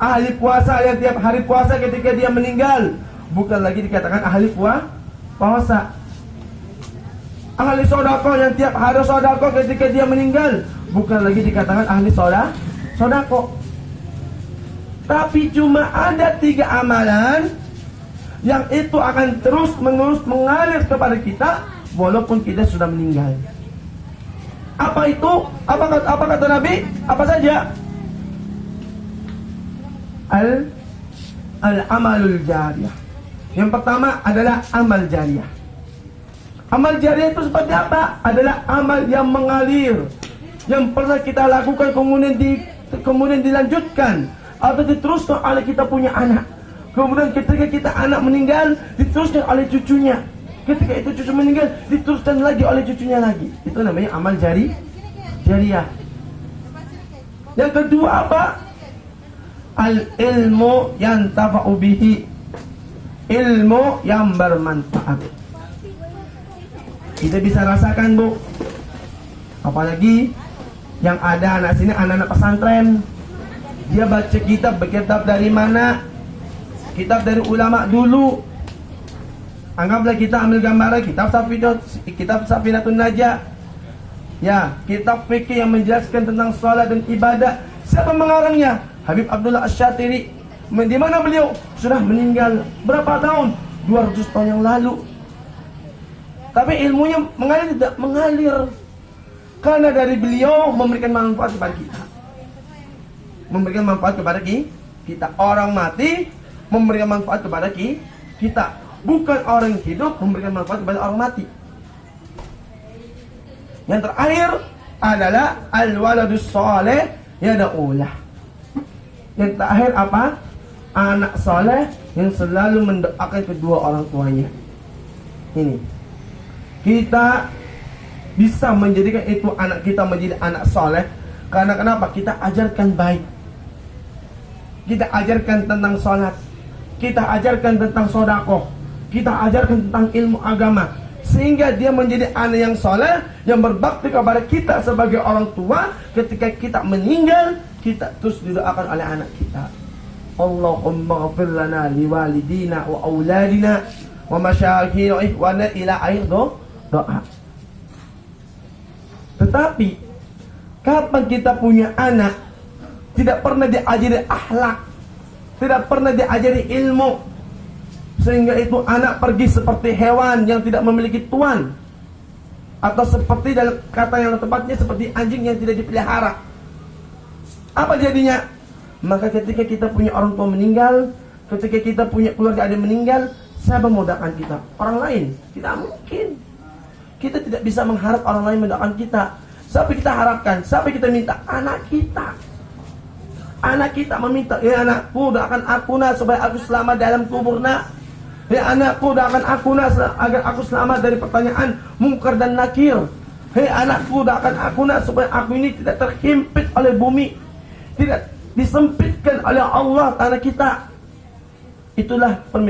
Ahli puasa yang tiap hari puasa ketika dia meninggal, bukan lagi dikatakan ahli puasa. Ahli sodako yang tiap hari sodako ketika dia meninggal, bukan lagi dikatakan ahli sodako. Tapi cuma ada 3 amalan yang itu akan terus menerus mengalir kepada kita walaupun kita sudah meninggal. Apa itu? Apa kata Nabi? Apa saja? Al-amalul jariyah. Yang pertama adalah amal jariyah. Amal jariyah itu seperti apa? Adalah amal yang mengalir, yang pernah kita lakukan kemudian dilanjutkan atau diteruskan oleh kita punya anak. Kemudian ketika kita anak meninggal, diteruskan oleh cucunya. Ketika itu cucu meninggal, diteruskan lagi oleh cucunya lagi. Itu namanya amal jariyah. Yang kedua apa? Al-ilmu yang tafa'u bihi. Ilmu yang bermanfaat. Kita bisa rasakan, Bu. Apalagi yang ada anak sini, anak-anak pesantren. Dia baca kitab dari mana? Kitab dari ulama dulu. Anggaplah kita ambil gambaran kitab Safinatun Najah. Ya, kitab fikih yang menjelaskan tentang salat dan ibadah. Siapa mengarangnya? Habib Abdullah Asy-Syatiri. Di mana beliau? Sudah meninggal berapa tahun? 200 tahun yang lalu. Tapi ilmunya mengalir tidak? Mengalir. Karena dari beliau memberikan manfaat kepada kita. Memberikan manfaat kepada kita. Orang mati memberikan manfaat kepada kita. Bukan orang hidup memberikan manfaat kepada orang mati. Yang terakhir adalah al-waladus shalih yad'ulah. Yang terakhir apa? Anak saleh yang selalu mendoakan kedua orang tuanya. Ini. Kita bisa menjadikan itu anak kita menjadi anak saleh karena kenapa? Kita ajarkan baik. Kita ajarkan tentang salat. Kita ajarkan tentang sedekah. Kita ajarkan tentang ilmu agama. Sehingga dia menjadi anak yang saleh, yang berbakti kepada kita sebagai orang tua. Ketika kita meninggal, kita terus didoakan oleh anak kita. Allahumma ghafir lana liwalidina wa auladina wa masyayikhina wa ikhwana ila akhir doa. Tetapi kapan kita punya anak tidak pernah diajari akhlak, tidak pernah diajari ilmu, sehingga itu anak pergi seperti hewan yang tidak memiliki tuan, atau seperti dalam kata yang tepatnya seperti anjing yang tidak dipelihara. Apa jadinya? Maka ketika kita punya orang tua meninggal, ketika kita punya keluarga ada meninggal, siapa mendoakan kita? Orang lain? Tidak mungkin. Kita tidak bisa mengharap orang lain mendoakan kita. Siapa kita harapkan? Siapa kita minta? Anak kita. Anak kita meminta, ya anakku doakan aku nak supaya aku selamat dalam kubur nak. Ya anakku doakan aku nak agar aku selamat dari pertanyaan mungkar dan nakir. Hei anakku doakan aku nak supaya aku ini tidak terhimpit oleh bumi, tidak disempitkan oleh Allah tanah kita. Itulah permintaan